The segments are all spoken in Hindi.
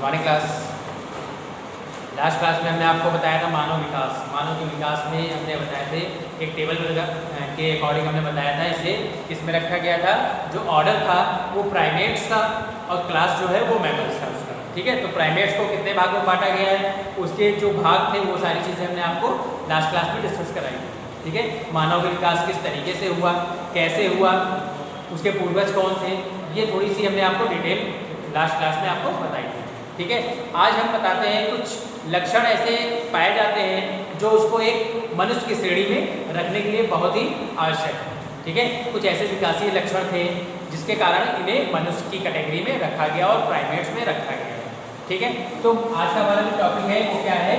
Morning class. लास्ट क्लास में हमने आपको बताया था मानव विकास। मानव के विकास में हमने बताया थे एक टेबल के अकॉर्डिंग हमने बताया था इसे इसमें रखा गया था। जो ऑर्डर था वो प्राइमेट्स था और क्लास जो है वो मैमल्स था उसका। ठीक है, तो प्राइमेट्स को कितने भाग में बांटा गया है, उसके जो भाग थे वो सारी चीज़ें हमने आपको लास्ट क्लास में डिस्कस कराई। ठीक है, मानव का विकास किस तरीके से हुआ, कैसे हुआ, उसके पूर्वज कौन थे, ये थोड़ी सी हमने आपको डिटेल लास्ट क्लास में आपको बताई थी। ठीक है, आज हम बताते हैं कुछ लक्षण ऐसे पाए जाते हैं जो उसको एक मनुष्य की श्रेणी में रखने के लिए बहुत ही आवश्यक है। ठीक है, कुछ ऐसे विकासीय लक्षण थे जिसके कारण इन्हें मनुष्य की कैटेगरी में रखा गया और प्राइमेट्स में रखा गया। ठीक है, तो आज का हमारा जो टॉपिक है वो क्या है,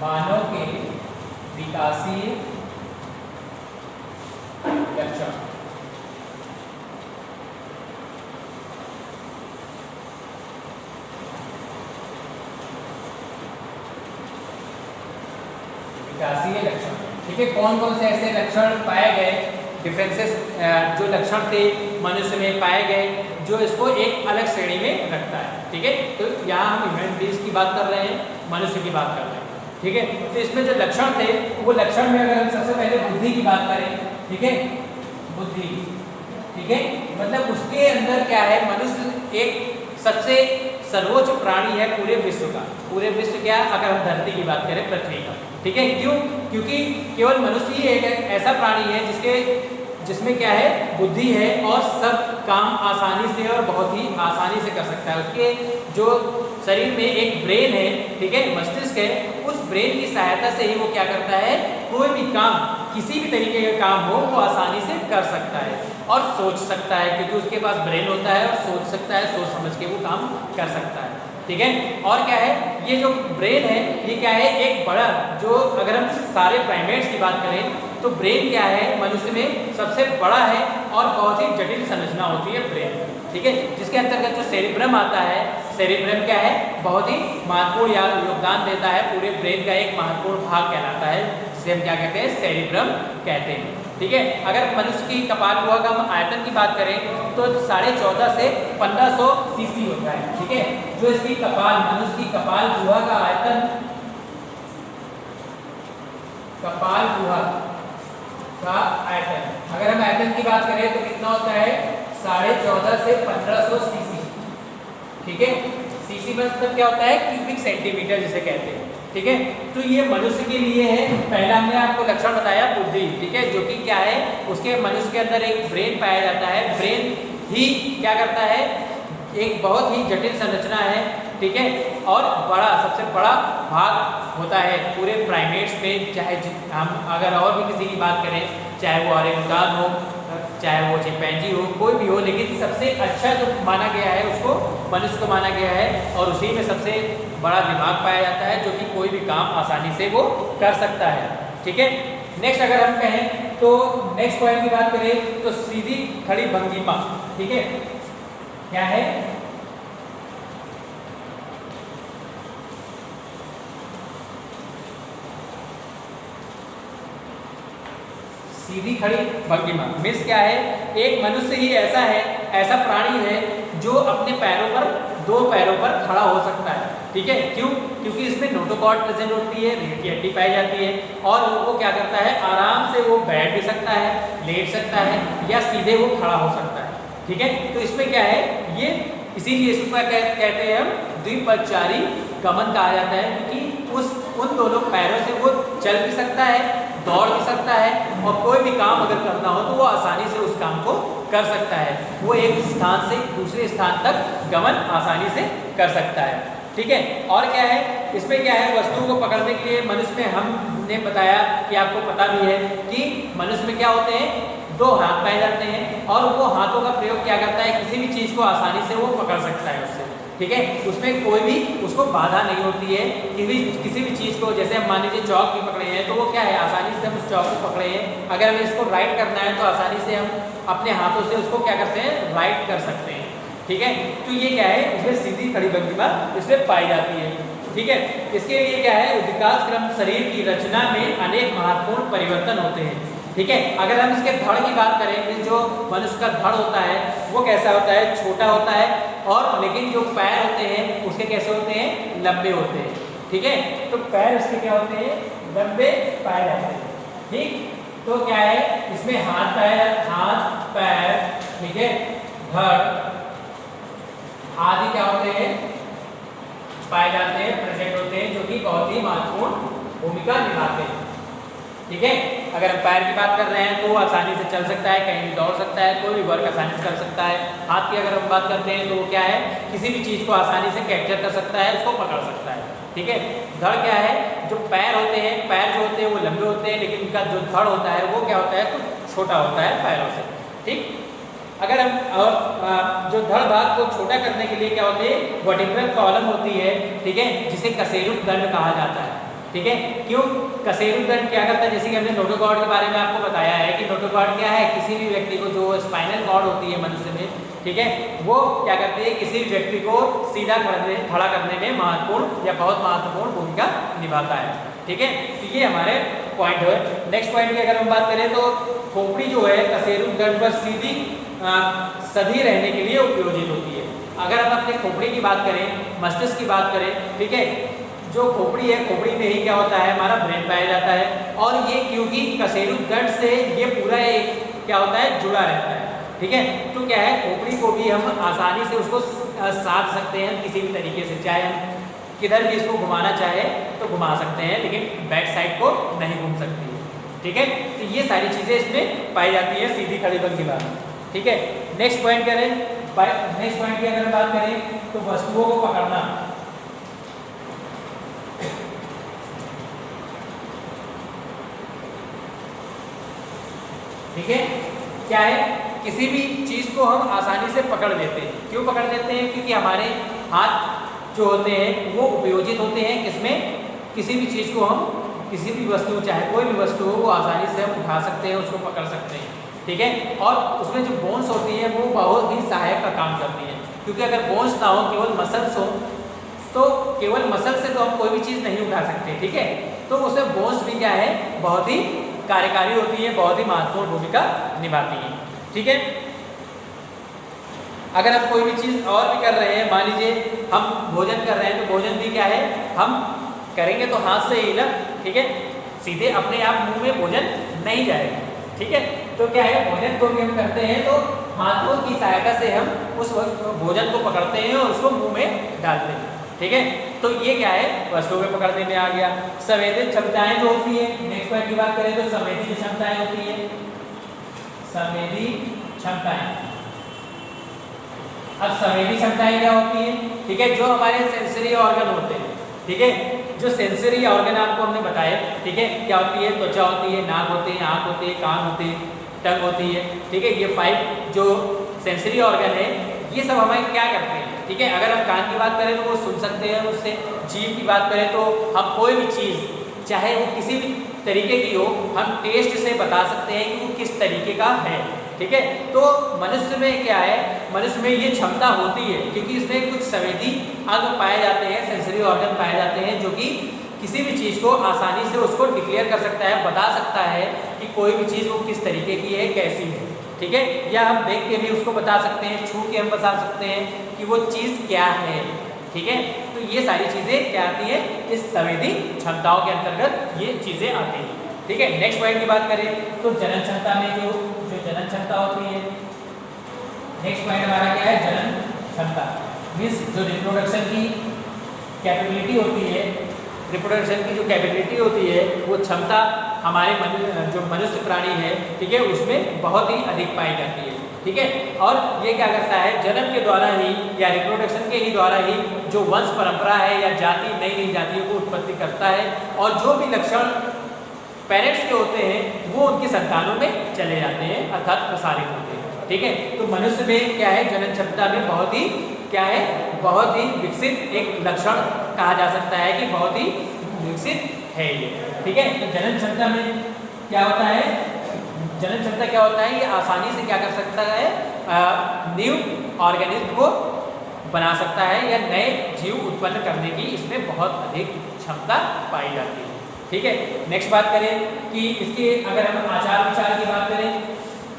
मानव के विकासीय लक्षण। विकासीय लक्षण। ठीक है, कौन कौन से ऐसे लक्षण पाए गए, डिफरेंसेस जो लक्षण थे मनुष्य में पाए गए जो इसको एक अलग श्रेणी में रखता है। ठीक है, तो यहाँ हम ह्यूमन बीइंग्स की बात कर रहे हैं, मनुष्य की बात कर रहे हैं। ठीक है, तो इसमें जो लक्षण थे वो लक्षण में अगर हम सबसे पहले बुद्धि की बात करें, ठीक है, बुद्धि, ठीक है, मतलब उसके अंदर क्या है, मनुष्य एक सबसे सर्वोच्च प्राणी है पूरे विश्व का। पूरे विश्व क्या, अगर हम धरती की बात करें, पृथ्वी का। ठीक है, क्यों? क्योंकि केवल मनुष्य ही एक ऐसा प्राणी है जिसमें क्या है, बुद्धि है और सब काम आसानी से और बहुत ही आसानी से कर सकता है। उसके जो शरीर में एक ब्रेन है, ठीक है, मस्तिष्क है, उस ब्रेन की सहायता से ही वो क्या करता है, कोई भी काम, किसी भी तरीके का काम हो वो आसानी से कर सकता है और सोच सकता है, क्योंकि उसके पास ब्रेन होता है और सोच सकता है, सोच समझ के वो काम कर सकता है। ठीक है, और क्या है, ये जो ब्रेन है ये क्या है, एक बड़ा, जो अगर हम सारे प्राइमेट्स की बात करें तो ब्रेन क्या है, मनुष्य में सबसे बड़ा है और बहुत ही जटिल संरचना होती है ब्रेन। ठीक है, जिसके अंतर्गत जो सेरिब्रम आता है, सेरिब्रम क्या है, बहुत ही महत्वपूर्ण योगदान देता है, पूरे ब्रेन का एक महत्वपूर्ण भाग कहलाता है, जिसे हम क्या कहते हैं, सेरिब्रम कहते हैं। ठीक है, अगर मनुष्य की कपाल गुहा का हम आयतन की बात करें तो 14.5 से 1500 सीसी होता है। ठीक है, जो इसकी कपाल, मनुष्य की कपाल गुहा का आयतन, कपाल गुहा का आयतन, अगर हम आयतन की बात करें तो कितना होता है, 14.5 से 1500 सीसी। ठीक है, सीसी मतलब क्या होता है, क्यूबिक सेंटीमीटर जिसे कहते हैं। ठीक है, तो ये मनुष्य के लिए है। पहला हमने आपको लक्षण बताया बुद्धि, ठीक है, जो कि क्या है, उसके मनुष्य के अंदर एक ब्रेन पाया जाता है। ब्रेन ही क्या करता है, एक बहुत ही जटिल संरचना है। ठीक है, और बड़ा, सबसे बड़ा भाग होता है पूरे प्राइमेट्स में। चाहे हम अगर और भी किसी की बात करें, चाहे वो ओरेंगुटान हो, चाहे वो चिंपैंजी हो, कोई भी हो, लेकिन सबसे अच्छा जो माना गया है उसको मनुष्य को माना गया है और उसी में सबसे बड़ा दिमाग पाया जाता है, जो कि कोई भी काम आसानी से वो कर सकता है। ठीक है, नेक्स्ट अगर हम कहें तो नेक्स्ट पॉइंट की बात करें तो सीधी खड़ी भंगिमा। ठीक है, क्या है, सीधी खड़ी भंगिमा मीन्स क्या है, एक मनुष्य ही ऐसा है, ऐसा प्राणी है जो अपने पैरों पर, 2 पैरों पर खड़ा हो सकता है। ठीक है, क्यों? क्योंकि इसमें नोटोकॉर्ड प्रेजेंट होती है, रीढ़ की हड्डी पाई जाती है और वो क्या करता है, आराम से वो बैठ भी सकता है, लेट सकता है या सीधे वो खड़ा हो सकता है। ठीक है, तो इसमें क्या है, ये इसीलिए इसको कहते हैं हम द्विपदचारी गमन कहा जाता है, क्योंकि उन दोनों पैरों से वो चल भी सकता है, दौड़ भी सकता है और कोई भी काम अगर करना हो तो वो आसानी से उस काम को कर सकता है। वो एक स्थान से दूसरे स्थान तक गमन आसानी से कर सकता है। ठीक है, और क्या है, इसमें क्या है, वस्तुओं को पकड़ने के लिए मनुष्य में हमने बताया कि आपको पता भी है कि मनुष्य में क्या होते हैं, 2 हाथ पाए जाते हैं और वो हाथों का प्रयोग क्या करता है, किसी भी चीज़ को आसानी से वो पकड़ सकता है उससे। ठीक है, उसमें कोई भी उसको बाधा नहीं होती है, किसी भी चीज़ को, जैसे हम मान लीजिए चौक भी पकड़े हैं तो वो क्या है, आसानी से हम उस चौक को पकड़े हैं, अगर हमें इसको राइट करना है तो आसानी से हम अपने हाथों से उसको क्या करते हैं, राइट कर सकते हैं। ठीक है, तो ये क्या है, इसमें सीधी खड़ी भंगिमा इसमें पाई जाती है। ठीक है, इसके लिए क्या है, विकास क्रम शरीर की रचना में अनेक महत्वपूर्ण परिवर्तन होते हैं। ठीक है। अगर हम इसके धड़ की बात करें, कि जो मनुष्य का धड़ होता है वो कैसा होता है, छोटा होता है, और लेकिन जो पैर होते हैं उसके कैसे होते हैं, लंबे होते हैं। ठीक है, तो पैर उसके क्या होते हैं, लंबे पाए जाते हैं। ठीक, तो क्या है इसमें हाथ पैर, ठीक है, धड़ आदि क्या होते हैं, पाए जाते हैं, प्रेजेंट होते हैं, जो कि बहुत ही महत्वपूर्ण भूमिका निभाते हैं। ठीक है, अगर हम पैर की बात कर रहे हैं तो वो आसानी से चल सकता है, कहीं भी दौड़ सकता है, कोई भी वर्क आसानी से कर सकता है। हाथ की अगर हम बात करते हैं तो वो क्या है, किसी भी चीज़ को आसानी से कैप्चर कर सकता है, उसको पकड़ सकता है। ठीक है, धड़ क्या है, जो पैर होते हैं, पैर जो होते हैं वो लंबे होते हैं, लेकिन उनका जो धड़ होता है वो क्या होता है, कुछ छोटा होता है पैरों से। ठीक, अगर हम जो धड़ भाग को छोटा करने के लिए क्या होती है, वर्टिब्रल कॉलम होती है, ठीक है, जिसे कशेरुक दंड कहा जाता है। ठीक है, क्यों कशेरुक दंड क्या करता है, जैसे कि हमने नोटोकॉर्ड के बारे में आपको बताया है कि नोटोकॉर्ड क्या है, किसी भी व्यक्ति को जो स्पाइनल कॉर्ड होती है मनुष्य में, ठीक है, वो क्या करती है, किसी भी व्यक्ति को सीधा खड़ा करने में महत्वपूर्ण या बहुत महत्वपूर्ण भूमिका निभाता है। ठीक है, तो ये हमारे पॉइंट है। नेक्स्ट पॉइंट की अगर हम बात करें तो खोपड़ी जो है कशेरुक दंड पर सीधी सधी रहने के लिए उपयोजित होती है। अगर हम अपने खोपड़ी की बात करें, मस्तिष्क की बात करें, ठीक है, जो खोपड़ी है, खोपड़ी में ही क्या होता है, हमारा ब्रेन पाया जाता है, और ये क्योंकि कशेरुक दंड से ये पूरा एक क्या होता है, जुड़ा रहता है। ठीक है, तो क्या है, खोपड़ी को भी हम आसानी से उसको साध सकते हैं किसी भी तरीके से, चाहे हम किधर भी इसको घुमाना चाहे तो घुमा सकते हैं, लेकिन बैक साइड को नहीं घूम सकती है। ठीक है, तो ये सारी चीज़ें इसमें पाई जाती है सीधी खड़ीपन की बात। ठीक है, नेक्स्ट पॉइंट करें, नेक्स्ट पॉइंट की अगर बात करें तो वस्तुओं को पकड़ना। ठीक है, क्या है, किसी भी चीज़ को हम आसानी से पकड़ लेते हैं। क्यों पकड़ लेते हैं, क्योंकि हमारे हाथ जो होते हैं वो उपयोजित होते हैं किसमें, किसी भी चीज़ को हम, किसी भी वस्तु, चाहे कोई भी वस्तु हो, वो आसानी से हम उठा सकते हैं, उसको पकड़ सकते हैं। ठीक है, और उसमें जो बोन्स होती है वो बहुत ही सहायक का काम करती है, क्योंकि अगर बोन्स ना हो, केवल मसल्स हो, तो केवल मसल से तो हम कोई भी चीज़ नहीं उठा सकते। ठीक है, तो उसमें बोन्स भी क्या है, बहुत ही कार्यकारी होती है, बहुत ही महत्वपूर्ण भूमिका निभाती है। ठीक है, अगर हम कोई भी चीज़ और भी कर रहे हैं, मान लीजिए हम भोजन कर रहे हैं, तो भोजन भी क्या है, हम करेंगे तो हाथ से ही ना। ठीक है, सीधे अपने आप मुंह में भोजन नहीं जाएगा। ठीक है, तो क्या है, भोजन को भी हम करते हैं तो हाथों की सहायता से हम उस भोजन को पकड़ते हैं और उसको मुंह में डालते हैं। ठीक है, तो ये क्या है, वस्तुओं में पकड़ने में आ गया। संवेदी क्षमताएं जो होती है, नेक्स्ट पॉइंट की बात करें तो संवेदी जो क्षमताएं होती है, संवेदी क्षमताएं। अब संवेदी क्षमताएं क्या होती है, ठीक है, जो हमारे सेंसरी ऑर्गन होते हैं। ठीक है, जो सेंसरी ऑर्गन आपको हमने बताया, ठीक है, क्या होती है, त्वचा होती है, नाक होते हैं, आँख होते हैं, कान होते हैं, टंग होती है। ठीक है, ये 5 जो सेंसरी ऑर्गन है, ये सब हमें क्या करते हैं। ठीक है, अगर हम कान की बात करें तो वो सुन सकते हैं उससे, जीभ की बात करें तो हम कोई भी चीज़, चाहे वो किसी भी तरीके की हो, हम टेस्ट से बता सकते हैं कि वो किस तरीके का है। ठीक है, तो मनुष्य में क्या है, मनुष्य में ये क्षमता होती है, क्योंकि इसमें कुछ संवेदी अंग पाए जाते हैं, सेंसरी ऑर्गन पाए जाते हैं, जो कि किसी भी चीज़ को आसानी से उसको डिक्लेयर कर सकता है, बता सकता है कि कोई भी चीज़ वो किस तरीके की है, कैसी है। ठीक है, या हम देख के भी उसको बता सकते हैं, छू के हम बता सकते हैं कि वो चीज़ क्या है। ठीक है, तो ये सारी चीज़ें क्या आती है, इस संवेदी क्षमताओं के अंतर्गत ये चीज़ें आती हैं। ठीक है, नेक्स्ट पॉइंट की बात करें तो जनन क्षमता में जो जनन क्षमता होती है, नेक्स्ट पॉइंट हमारा क्या है, जनन क्षमता मीन्स जो रिप्रोडक्शन की कैपेबिलिटी होती है, रिप्रोडक्शन की जो कैपेबिलिटी होती है, वो क्षमता हमारे जो मनुष्य प्राणी है, ठीक है, उसमें बहुत ही अधिक पाई जाती है। ठीक है, और ये क्या करता है, जन्म के द्वारा ही या रिप्रोडक्शन के ही द्वारा ही जो वंश परंपरा है या जाति, नई नई जातियों को उत्पत्ति करता है, और जो भी लक्षण पेरेंट्स के होते हैं वो उनकी संतानों में चले जाते हैं, अर्थात प्रसारित होते हैं। ठीक है, तो मनुष्य में क्या है, जनन क्षमता में बहुत ही क्या है, बहुत ही विकसित एक लक्षण कहा जा सकता है कि बहुत ही विकसित है ये। ठीक है, तो जनन क्षमता में क्या होता है, जनन क्षमता क्या होता है, ये आसानी से क्या कर सकता है, न्यू ऑर्गेनिज्म को बना सकता है या नए जीव उत्पन्न करने की इसमें बहुत अधिक क्षमता पाई जाती है। ठीक है। नेक्स्ट बात करें कि इसके अगर हम आचार विचार की बात करें,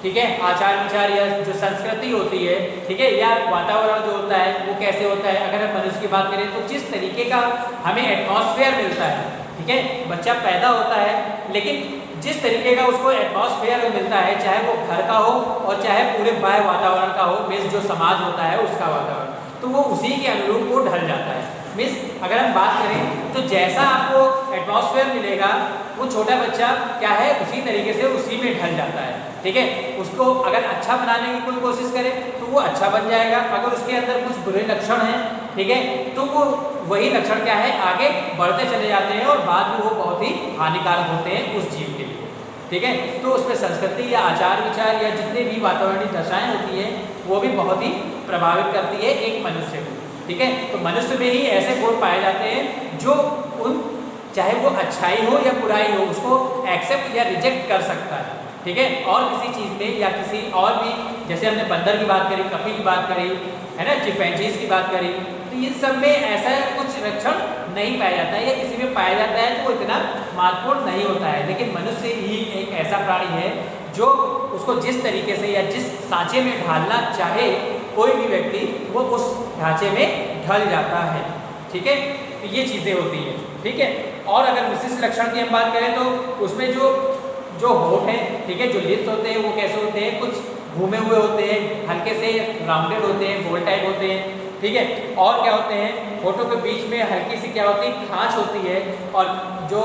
ठीक है, आचार विचार या जो संस्कृति होती है, ठीक है, या वातावरण जो होता है वो कैसे होता है। अगर हम मनुष्य की बात करें तो जिस तरीके का हमें एटमॉस्फेयर मिलता है, ठीक है, बच्चा पैदा होता है लेकिन जिस तरीके का उसको एटमॉस्फेयर मिलता है, चाहे वो घर का हो और चाहे पूरे बाह्य वातावरण का हो, मीन्स जो समाज होता है उसका वातावरण, तो वो उसी के अनुरूप वो ढल जाता है। मीन्स अगर हम बात करें तो जैसा आपको एटमॉस्फेयर मिलेगा वो छोटा बच्चा क्या है उसी तरीके से उसी में ढल जाता है, ठीक है। उसको अगर अच्छा बनाने की कोई कोशिश करे तो वो अच्छा बन जाएगा, अगर उसके अंदर कुछ बुरे लक्षण हैं, ठीक है, तो वो वही लक्षण क्या है आगे बढ़ते चले जाते हैं और बाद में वो बहुत ही हानिकारक होते हैं उस जीव के लिए, ठीक है। तो उसमें संस्कृति या आचार विचार या जितने भी वातावरणीय दशाएं होती हैं वो भी बहुत ही प्रभावित करती है एक मनुष्य को, ठीक है। तो मनुष्य में ही ऐसे गुण पाए जाते हैं जो उन चाहे वो अच्छाई हो या बुराई हो उसको एक्सेप्ट या रिजेक्ट कर सकता है, ठीक है। और किसी चीज़ में या किसी और भी, जैसे हमने बंदर की बात करी, कपी की बात करी, है ना, चिंपैंजीज की बात करी, तो इन सब में ऐसा कुछ लक्षण नहीं पाया जाता है या किसी में पाया जाता है तो वो इतना महत्वपूर्ण नहीं होता है। लेकिन मनुष्य ही एक ऐसा प्राणी है जो उसको जिस तरीके से या जिस सांचे में ढालना चाहे कोई भी व्यक्ति वो उस ढांचे में ढल जाता है, ठीक है। तो ये चीज़ें होती हैं, ठीक है। और अगर विशिष्ट लक्षण की हम बात करें तो उसमें जो होठ हैं, ठीक है, जो लिप्स होते हैं वो कैसे होते हैं, कुछ घूमे हुए होते हैं, हल्के से राउंडेड होते हैं, गोल टाइप होते हैं, ठीक है। और क्या होते हैं, होठों के बीच में हल्की सी क्या होती है खांच होती है और जो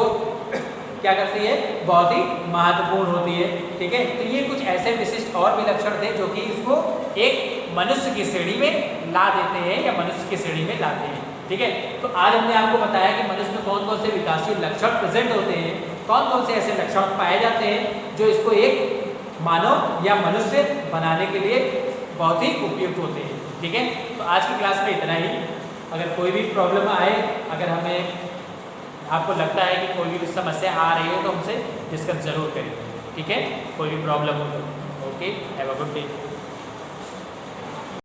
क्या करती है बहुत ही महत्वपूर्ण होती है, ठीक है। तो ये कुछ ऐसे विशिष्ट और भी लक्षण थे जो कि इसको एक मनुष्य की श्रेणी में ला देते हैं या मनुष्य की श्रेणी में लाते हैं, ठीक है। तो आज हमने आपको बताया कि मनुष्य में कौन कौन से विकासशील लक्षण प्रेजेंट होते हैं, कौन कौन से ऐसे लक्षण पाए जाते हैं जो इसको एक मानव या मनुष्य बनाने के लिए बहुत ही उपयुक्त होते हैं, ठीक है। तो आज की क्लास में इतना ही। अगर कोई भी प्रॉब्लम आए, अगर हमें आपको लगता है कि कोई भी समस्या आ रही है तो हमसे डिस्कस जरूर करें, ठीक है। कोई भी प्रॉब्लम हो तो okay, have a good day.